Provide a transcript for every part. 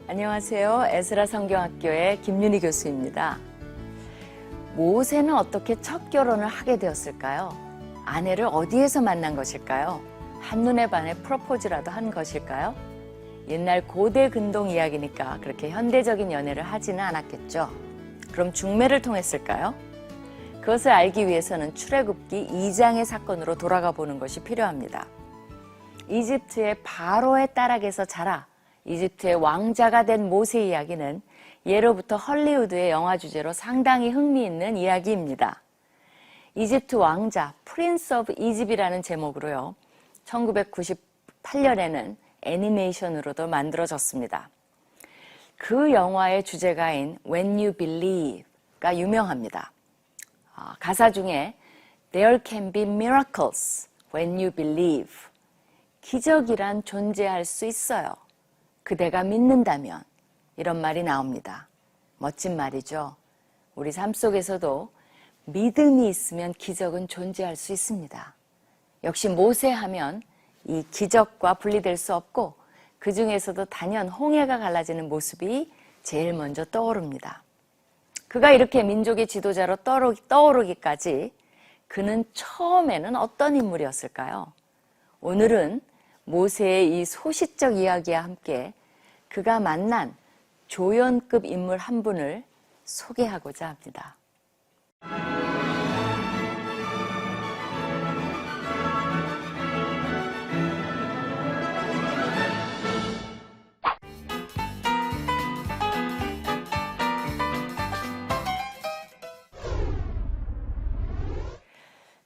안녕하세요. 에스라 성경학교의 김윤희 교수입니다. 모세는 어떻게 첫 결혼을 하게 되었을까요? 아내를 어디에서 만난 것일까요? 한눈에 반해 프로포즈라도 한 것일까요? 옛날 고대 근동 이야기니까 그렇게 현대적인 연애를 하지는 않았겠죠. 그럼 중매를 통했을까요? 그것을 알기 위해서는 출애굽기 2장의 사건으로 돌아가 보는 것이 필요합니다. 이집트의 바로의 딸에게서 자라 이집트의 왕자가 된 모세 이야기는 예로부터 헐리우드의 영화 주제로 상당히 흥미있는 이야기입니다. 이집트 왕자 프린스 오브 이집이라는 제목으로요. 1998년에는 애니메이션으로도 만들어졌습니다. 그 영화의 주제가인 When You Believe가 유명합니다. 가사 중에 There can be miracles when you believe. 기적이란 존재할 수 있어요. 그대가 믿는다면. 이런 말이 나옵니다. 멋진 말이죠. 우리 삶 속에서도 믿음이 있으면 기적은 존재할 수 있습니다. 역시 모세 하면 이 기적과 분리될 수 없고 그 중에서도 단연 홍해가 갈라지는 모습이 제일 먼저 떠오릅니다. 그가 이렇게 민족의 지도자로 떠오르기까지 그는 처음에는 어떤 인물이었을까요? 오늘은 모세의 이 소시적 이야기와 함께 그가 만난 조연급 인물 한 분을 소개하고자 합니다.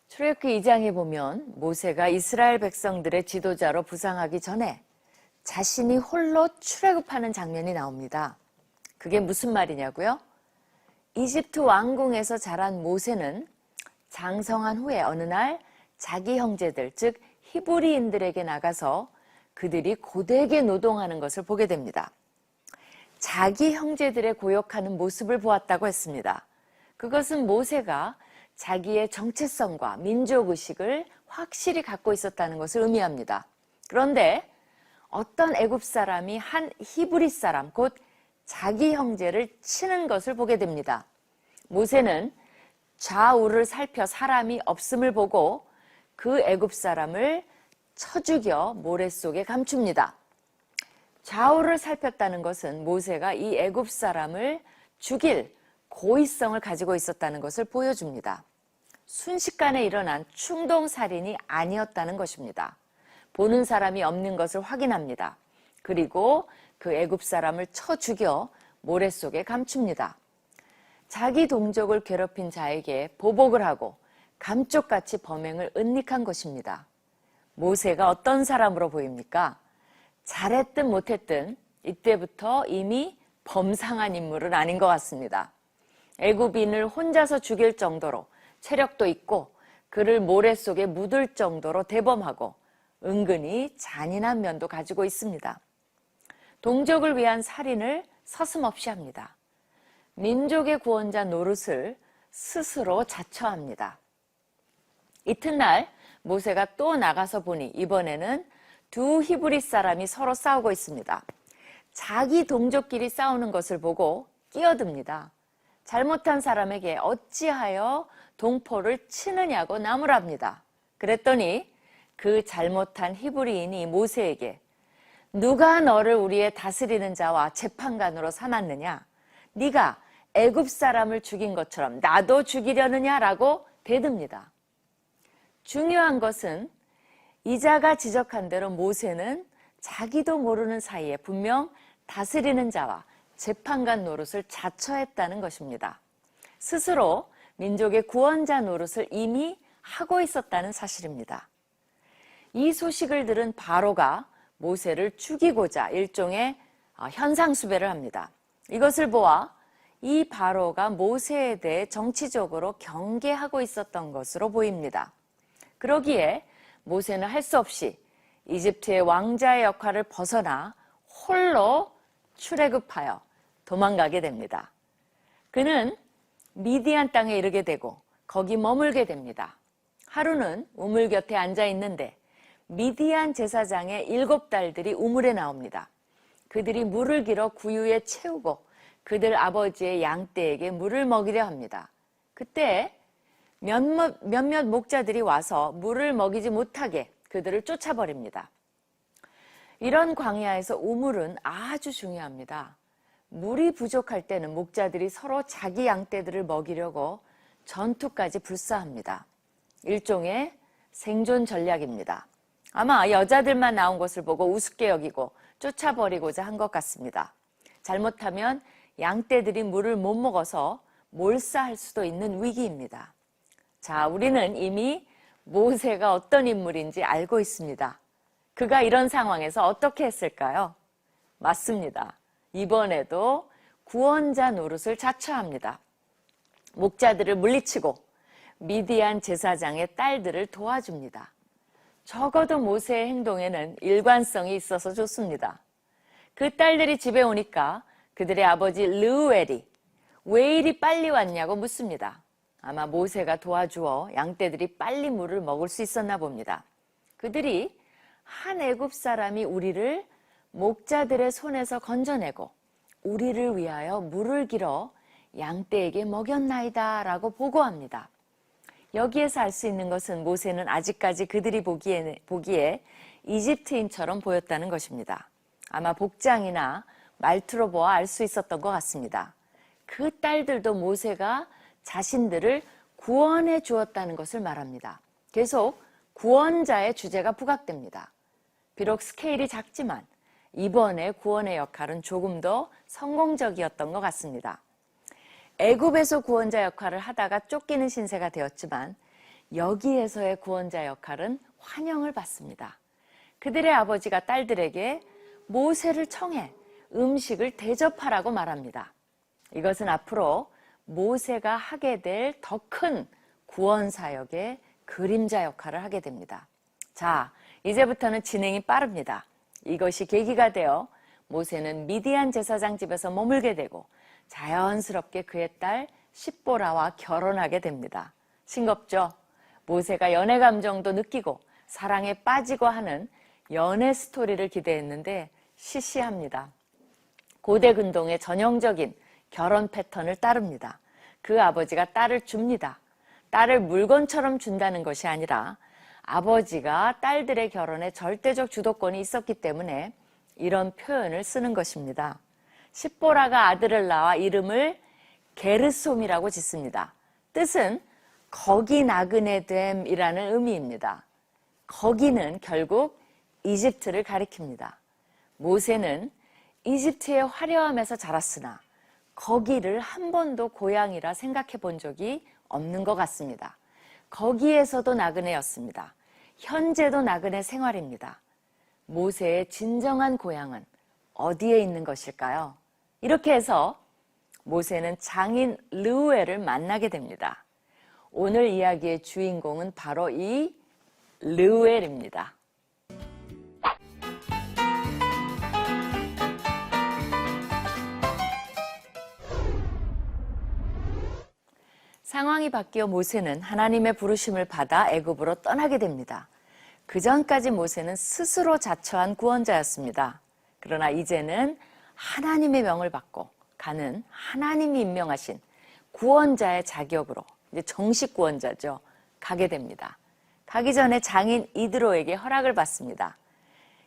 출애굽기 2장에 보면 모세가 이스라엘 백성들의 지도자로 부상하기 전에 자신이 홀로 출애굽하는 장면이 나옵니다. 그게 무슨 말이냐고요? 이집트 왕궁에서 자란 모세는 장성한 후에 어느 날 자기 형제들, 즉 히브리인들에게 나가서 그들이 고되게 노동하는 것을 보게 됩니다. 자기 형제들의 고역하는 모습을 보았다고 했습니다. 그것은 모세가 자기의 정체성과 민족의식을 확실히 갖고 있었다는 것을 의미합니다. 그런데 어떤 애굽 사람이 한 히브리 사람, 곧 자기 형제를 치는 것을 보게 됩니다. 모세는 좌우를 살펴 사람이 없음을 보고 그 애굽 사람을 쳐 죽여 모래 속에 감춥니다. 좌우를 살폈다는 것은 모세가 이 애굽 사람을 죽일 고의성을 가지고 있었다는 것을 보여줍니다. 순식간에 일어난 충동살인이 아니었다는 것입니다. 보는 사람이 없는 것을 확인합니다. 그리고 그 애굽 사람을 쳐 죽여 모래 속에 감춥니다. 자기 동족을 괴롭힌 자에게 보복을 하고 감쪽같이 범행을 은닉한 것입니다. 모세가 어떤 사람으로 보입니까? 잘했든 못했든 이때부터 이미 범상한 인물은 아닌 것 같습니다. 애굽인을 혼자서 죽일 정도로 체력도 있고 그를 모래 속에 묻을 정도로 대범하고 은근히 잔인한 면도 가지고 있습니다. 동족을 위한 살인을 서슴없이 합니다. 민족의 구원자 노릇을 스스로 자처합니다. 이튿날 모세가 또 나가서 보니 이번에는 두 히브리 사람이 서로 싸우고 있습니다. 자기 동족끼리 싸우는 것을 보고 끼어듭니다. 잘못한 사람에게 어찌하여 동포를 치느냐고 나무랍니다. 그랬더니 그 잘못한 히브리인이 모세에게 누가 너를 우리의 다스리는 자와 재판관으로 삼았느냐? 네가 애굽 사람을 죽인 것처럼 나도 죽이려느냐라고 대듭니다. 중요한 것은 이자가 지적한 대로 모세는 자기도 모르는 사이에 분명 다스리는 자와 재판관 노릇을 자처했다는 것입니다. 스스로 민족의 구원자 노릇을 이미 하고 있었다는 사실입니다. 이 소식을 들은 바로가 모세를 죽이고자 일종의 현상수배를 합니다. 이것을 보아 이 바로가 모세에 대해 정치적으로 경계하고 있었던 것으로 보입니다. 그러기에 모세는 할 수 없이 이집트의 왕자의 역할을 벗어나 홀로 출애굽하여 도망가게 됩니다. 그는 미디안 땅에 이르게 되고 거기 머물게 됩니다. 하루는 우물 곁에 앉아 있는데 미디안 제사장의 7 딸들이 우물에 나옵니다. 그들이 물을 길어 구유에 채우고 그들 아버지의 양떼에게 물을 먹이려 합니다. 그때 몇몇 목자들이 와서 물을 먹이지 못하게 그들을 쫓아버립니다. 이런 광야에서 우물은 아주 중요합니다. 물이 부족할 때는 목자들이 서로 자기 양떼들을 먹이려고 전투까지 불사합니다. 일종의 생존 전략입니다. 아마 여자들만 나온 것을 보고 우습게 여기고 쫓아버리고자 한 것 같습니다. 잘못하면 양떼들이 물을 못 먹어서 몰사할 수도 있는 위기입니다. 자, 우리는 이미 모세가 어떤 인물인지 알고 있습니다. 그가 이런 상황에서 어떻게 했을까요? 맞습니다. 이번에도 구원자 노릇을 자처합니다. 목자들을 물리치고 미디안 제사장의 딸들을 도와줍니다. 적어도 모세의 행동에는 일관성이 있어서 좋습니다. 그 딸들이 집에 오니까 그들의 아버지 르우엘이 왜 이리 빨리 왔냐고 묻습니다. 아마 모세가 도와주어 양떼들이 빨리 물을 먹을 수 있었나 봅니다. 그들이 한 애굽 사람이 우리를 목자들의 손에서 건져내고 우리를 위하여 물을 길어 양떼에게 먹였나이다 라고 보고합니다. 여기에서 알 수 있는 것은 모세는 아직까지 그들이 보기에 이집트인처럼 보였다는 것입니다. 아마 복장이나 말투로 보아 알 수 있었던 것 같습니다. 그 딸들도 모세가 자신들을 구원해 주었다는 것을 말합니다. 계속 구원자의 주제가 부각됩니다. 비록 스케일이 작지만 이번에 구원의 역할은 조금 더 성공적이었던 것 같습니다. 애굽에서 구원자 역할을 하다가 쫓기는 신세가 되었지만 여기에서의 구원자 역할은 환영을 받습니다. 그들의 아버지가 딸들에게 모세를 청해 음식을 대접하라고 말합니다. 이것은 앞으로 모세가 하게 될 더 큰 구원 사역의 그림자 역할을 하게 됩니다. 자, 이제부터는 진행이 빠릅니다. 이것이 계기가 되어 모세는 미디안 제사장 집에서 머물게 되고 자연스럽게 그의 딸 십보라와 결혼하게 됩니다. 싱겁죠? 모세가 연애 감정도 느끼고 사랑에 빠지고 하는 연애 스토리를 기대했는데 시시합니다. 고대 근동의 전형적인 결혼 패턴을 따릅니다. 그 아버지가 딸을 줍니다. 딸을 물건처럼 준다는 것이 아니라 아버지가 딸들의 결혼에 절대적 주도권이 있었기 때문에 이런 표현을 쓰는 것입니다. 십보라가 아들을 낳아 이름을 게르솜이라고 짓습니다. 뜻은 거기 나그네 됨이라는 의미입니다. 거기는 결국 이집트를 가리킵니다. 모세는 이집트의 화려함에서 자랐으나 거기를 한 번도 고향이라 생각해 본 적이 없는 것 같습니다. 거기에서도 나그네였습니다. 현재도 나그네 생활입니다. 모세의 진정한 고향은 어디에 있는 것일까요? 이렇게 해서 모세는 장인 르우엘을 만나게 됩니다. 오늘 이야기의 주인공은 바로 이 르우엘입니다. 상황이 바뀌어 모세는 하나님의 부르심을 받아 애굽으로 떠나게 됩니다. 그 전까지 모세는 스스로 자처한 구원자였습니다. 그러나 이제는 하나님의 명을 받고 가는 하나님이 임명하신 구원자의 자격으로 이제 정식 구원자죠. 가게 됩니다. 가기 전에 장인 이드로에게 허락을 받습니다.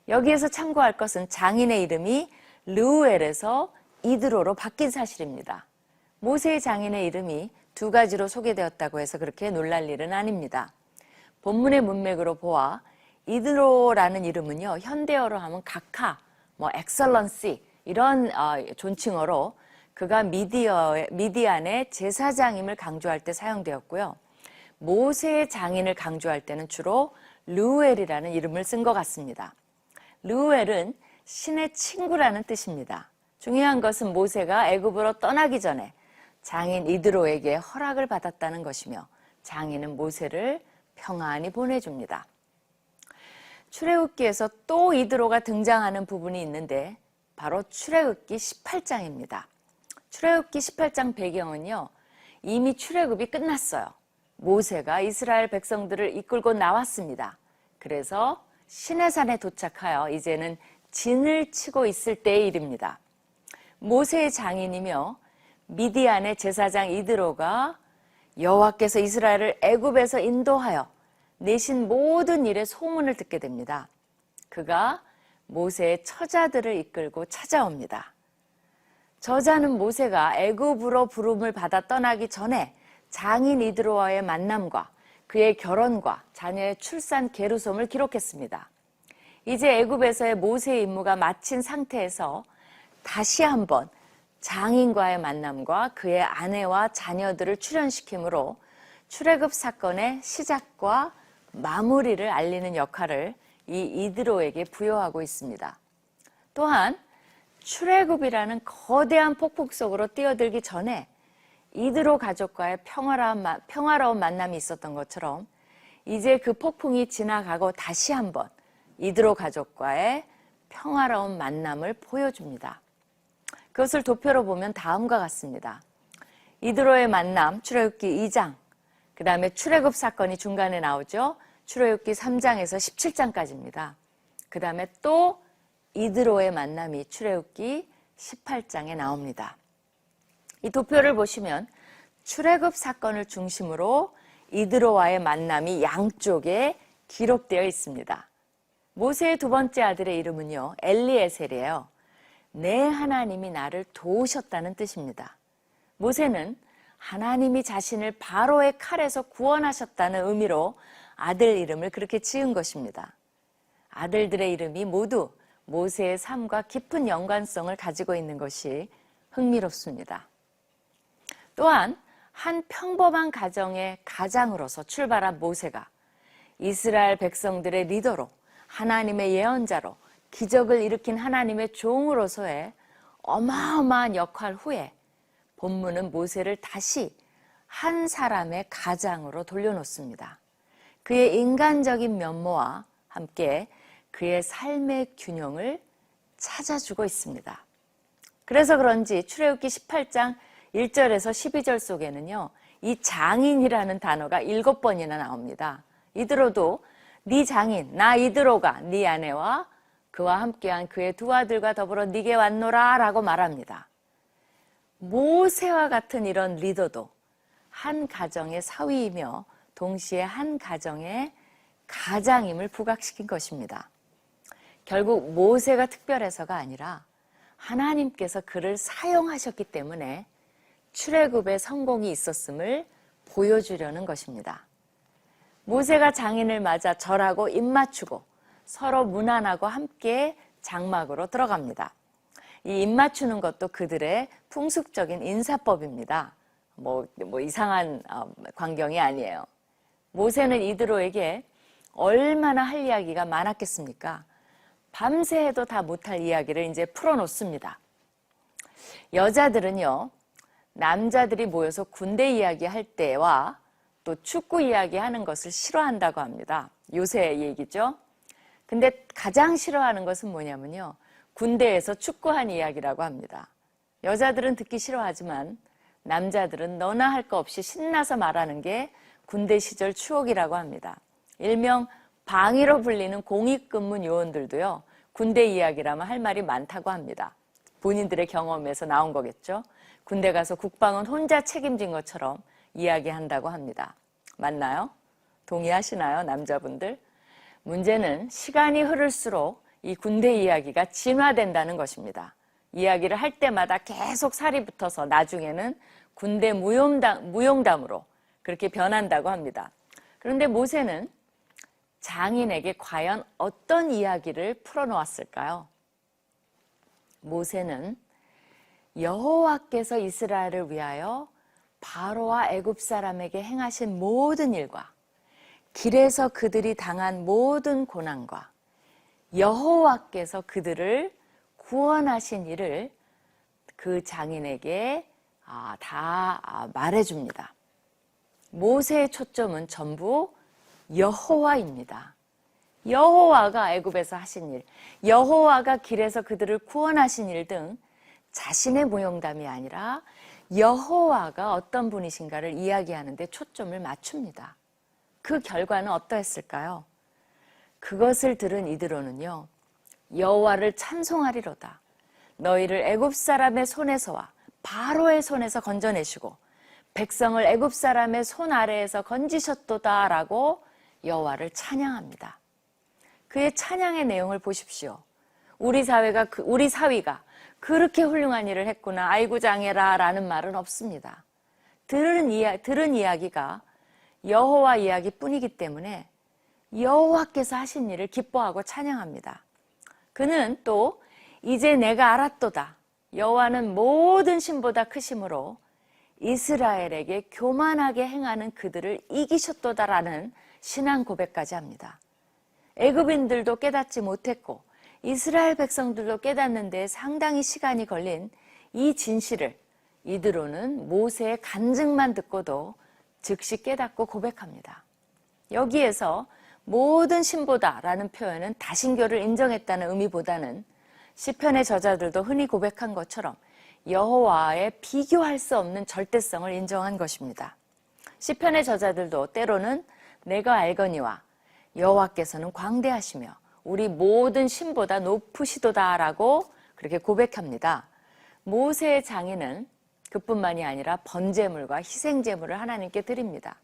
여기에서 참고할 것은 장인의 이름이 르우엘에서 이드로로 바뀐 사실입니다. 모세의 장인의 이름이 두 가지로 소개되었다고 해서 그렇게 놀랄 일은 아닙니다. 본문의 문맥으로 보아 이드로라는 이름은요, 현대어로 하면 각하, 엑설런시 이런 존칭어로 그가 미디안의 제사장임을 강조할 때 사용되었고요. 모세의 장인을 강조할 때는 주로 르우엘이라는 이름을 쓴 것 같습니다. 르우엘은 신의 친구라는 뜻입니다. 중요한 것은 모세가 애굽으로 떠나기 전에 장인 이드로에게 허락을 받았다는 것이며 장인은 모세를 평안히 보내줍니다. 출애굽기에서 또 이드로가 등장하는 부분이 있는데 바로 출애굽기 18장입니다. 출애굽기 18장 배경은요, 이미 출애굽이 끝났어요. 모세가 이스라엘 백성들을 이끌고 나왔습니다. 그래서 시내산에 도착하여 이제는 진을 치고 있을 때의 일입니다. 모세의 장인이며 미디안의 제사장 이드로가 여호와께서 이스라엘을 애굽에서 인도하여 내신 모든 일의 소문을 듣게 됩니다. 그가 모세의 처자들을 이끌고 찾아옵니다. 저자는 모세가 애굽으로 부름을 받아 떠나기 전에 장인 이드로와의 만남과 그의 결혼과 자녀의 출산 계류솜을 기록했습니다. 이제 애굽에서의 모세의 임무가 마친 상태에서 다시 한번 장인과의 만남과 그의 아내와 자녀들을 출현시키므로 출애굽 사건의 시작과 마무리를 알리는 역할을 이 이드로에게 부여하고 있습니다. 또한 출애굽이라는 거대한 폭풍 속으로 뛰어들기 전에 이드로 가족과의 평화로운 만남이 있었던 것처럼 이제 그 폭풍이 지나가고 다시 한번 이드로 가족과의 평화로운 만남을 보여줍니다. 그것을 도표로 보면 다음과 같습니다. 이드로의 만남, 출애굽기 2장, 그 다음에 출애굽 사건이 중간에 나오죠. 출애굽기 3장에서 17장까지입니다. 그 다음에 또 이드로의 만남이 출애굽기 18장에 나옵니다. 이 도표를 보시면 출애굽 사건을 중심으로 이드로와의 만남이 양쪽에 기록되어 있습니다. 모세의 두 번째 아들의 이름은요, 엘리에셀이에요. 내 하나님이 나를 도우셨다는 뜻입니다. 모세는 하나님이 자신을 바로의 칼에서 구원하셨다는 의미로 아들 이름을 그렇게 지은 것입니다. 아들들의 이름이 모두 모세의 삶과 깊은 연관성을 가지고 있는 것이 흥미롭습니다. 또한 한 평범한 가정의 가장으로서 출발한 모세가 이스라엘 백성들의 리더로 하나님의 예언자로 기적을 일으킨 하나님의 종으로서의 어마어마한 역할 후에 본문은 모세를 다시 한 사람의 가장으로 돌려놓습니다. 그의 인간적인 면모와 함께 그의 삶의 균형을 찾아주고 있습니다. 그래서 그런지 출애굽기 18장 1절에서 12절 속에는요, 이 장인이라는 단어가 7번이나 나옵니다. 이드로도 네 장인, 나 이드로가 네 아내와 그와 함께한 그의 두 아들과 더불어 네게 왔노라 라고 말합니다. 모세와 같은 이런 리더도 한 가정의 사위이며 동시에 한 가정의 가장임을 부각시킨 것입니다. 결국 모세가 특별해서가 아니라 하나님께서 그를 사용하셨기 때문에 출애굽의 성공이 있었음을 보여주려는 것입니다. 모세가 장인을 맞아 절하고 입맞추고 서로 문안하고 함께 장막으로 들어갑니다. 이 입맞추는 것도 그들의 풍습적인 인사법입니다. 뭐 이상한 광경이 아니에요. 모세는 이드로에게 얼마나 할 이야기가 많았겠습니까? 밤새 해도 다 못할 이야기를 이제 풀어놓습니다. 여자들은요, 남자들이 모여서 군대 이야기할 때와 또 축구 이야기하는 것을 싫어한다고 합니다. 요새 얘기죠. 근데 가장 싫어하는 것은 뭐냐면요, 군대에서 축구한 이야기라고 합니다. 여자들은 듣기 싫어하지만 남자들은 너나 할 거 없이 신나서 말하는 게 군대 시절 추억이라고 합니다. 일명 방위로 불리는 공익근무 요원들도요, 군대 이야기라면 할 말이 많다고 합니다. 본인들의 경험에서 나온 거겠죠. 군대 가서 국방은 혼자 책임진 것처럼 이야기한다고 합니다. 맞나요? 동의하시나요, 남자분들? 문제는 시간이 흐를수록 이 군대 이야기가 진화된다는 것입니다. 이야기를 할 때마다 계속 살이 붙어서 나중에는 군대 무용담으로 그렇게 변한다고 합니다. 그런데 모세는 장인에게 과연 어떤 이야기를 풀어놓았을까요? 모세는 여호와께서 이스라엘을 위하여 바로와 애굽 사람에게 행하신 모든 일과 길에서 그들이 당한 모든 고난과 여호와께서 그들을 구원하신 일을 그 장인에게 다 말해줍니다. 모세의 초점은 전부 여호와입니다. 여호와가 애굽에서 하신 일, 여호와가 길에서 그들을 구원하신 일 등 자신의 무용담이 아니라 여호와가 어떤 분이신가를 이야기하는 데 초점을 맞춥니다. 그 결과는 어떠했을까요? 그것을 들은 이드로는요, 여호와를 찬송하리로다. 너희를 애굽 사람의 손에서와 바로의 손에서 건져내시고 백성을 애굽 사람의 손 아래에서 건지셨도다라고 여호와를 찬양합니다. 그의 찬양의 내용을 보십시오. 우리 사위가 그렇게 훌륭한 일을 했구나, 아이고 장해라 라는 말은 없습니다. 들은 이야기가 여호와 이야기뿐이기 때문에 여호와께서 하신 일을 기뻐하고 찬양합니다. 그는 또 이제 내가 알았도다. 여호와는 모든 신보다 크심으로 이스라엘에게 교만하게 행하는 그들을 이기셨도다라는 신앙 고백까지 합니다. 애굽인들도 깨닫지 못했고 이스라엘 백성들도 깨닫는 데 상당히 시간이 걸린 이 진실을 이드로는 모세의 간증만 듣고도 즉시 깨닫고 고백합니다. 여기에서 모든 신보다라는 표현은 다신교를 인정했다는 의미보다는 시편의 저자들도 흔히 고백한 것처럼 여호와의 비교할 수 없는 절대성을 인정한 것입니다. 시편의 저자들도 때로는 내가 알거니와 여호와께서는 광대하시며 우리 모든 신보다 높으시도다라고 그렇게 고백합니다. 모세의 장인은 그뿐만이 아니라 번제물과 희생제물을 하나님께 드립니다.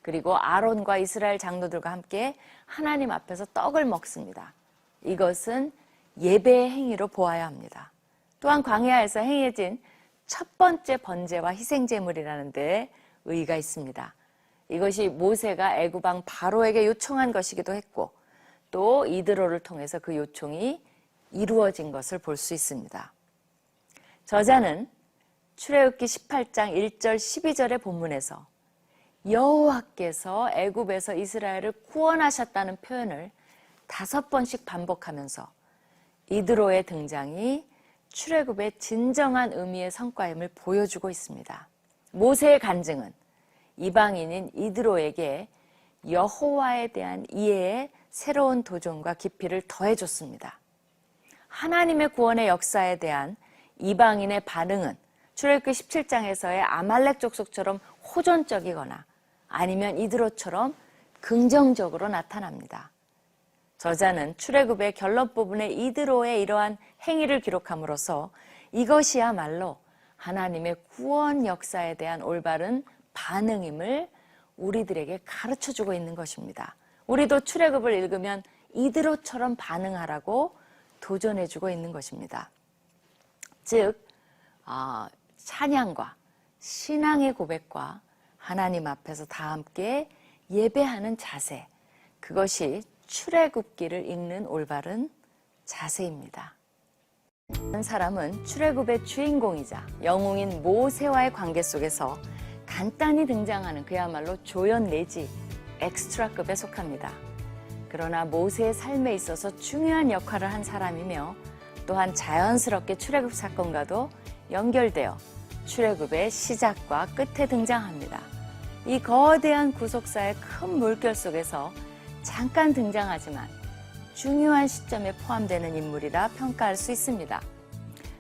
그리고 아론과 이스라엘 장로들과 함께 하나님 앞에서 떡을 먹습니다. 이것은 예배의 행위로 보아야 합니다. 또한 광야에서 행해진 첫 번째 번제와 희생제물이라는 데 의의가 있습니다. 이것이 모세가 애굽 왕 바로에게 요청한 것이기도 했고 또 이드로를 통해서 그 요청이 이루어진 것을 볼 수 있습니다. 저자는 출애굽기 18장 1절 12절의 본문에서 여호와께서 애굽에서 이스라엘을 구원하셨다는 표현을 5번씩 반복하면서 이드로의 등장이 출애굽의 진정한 의미의 성과임을 보여주고 있습니다. 모세의 간증은 이방인인 이드로에게 여호와에 대한 이해에 새로운 도전과 깊이를 더해줬습니다. 하나님의 구원의 역사에 대한 이방인의 반응은 출애굽기 17장에서의 아말렉 족속처럼 호전적이거나 아니면 이드로처럼 긍정적으로 나타납니다. 저자는 출애굽의 결론 부분에 이드로의 이러한 행위를 기록함으로써 이것이야말로 하나님의 구원 역사에 대한 올바른 반응임을 우리들에게 가르쳐주고 있는 것입니다. 우리도 출애굽을 읽으면 이드로처럼 반응하라고 도전해주고 있는 것입니다. 즉 찬양과 신앙의 고백과 하나님 앞에서 다 함께 예배하는 자세, 그것이 출애굽기를 읽는 올바른 자세입니다. 한 사람은 출애굽의 주인공이자 영웅인 모세와의 관계 속에서 간단히 등장하는 그야말로 조연 내지 엑스트라급에 속합니다. 그러나 모세의 삶에 있어서 중요한 역할을 한 사람이며 또한 자연스럽게 출애굽 사건과도 연결되어 출애굽의 시작과 끝에 등장합니다. 이 거대한 구속사의 큰 물결 속에서 잠깐 등장하지만 중요한 시점에 포함되는 인물이라 평가할 수 있습니다.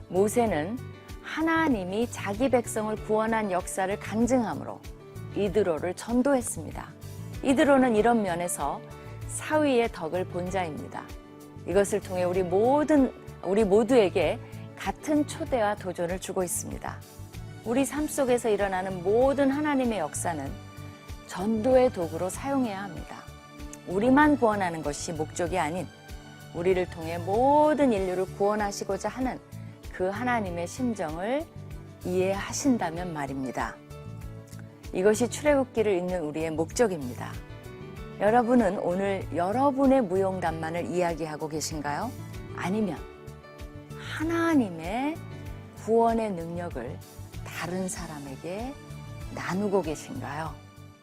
모세는 하나님이 자기 백성을 구원한 역사를 강증함으로 이드로를 전도했습니다. 이드로는 이런 면에서 사위의 덕을 본 자입니다. 이것을 통해 우리 모두에게 같은 초대와 도전을 주고 있습니다. 우리 삶 속에서 일어나는 모든 하나님의 역사는 전도의 도구로 사용해야 합니다. 우리만 구원하는 것이 목적이 아닌 우리를 통해 모든 인류를 구원하시고자 하는 그 하나님의 심정을 이해하신다면 말입니다. 이것이 출애굽기를 읽는 우리의 목적입니다. 여러분은 오늘 여러분의 무용담만을 이야기하고 계신가요? 아니면 하나님의 구원의 능력을 다른 사람에게 나누고 계신가요?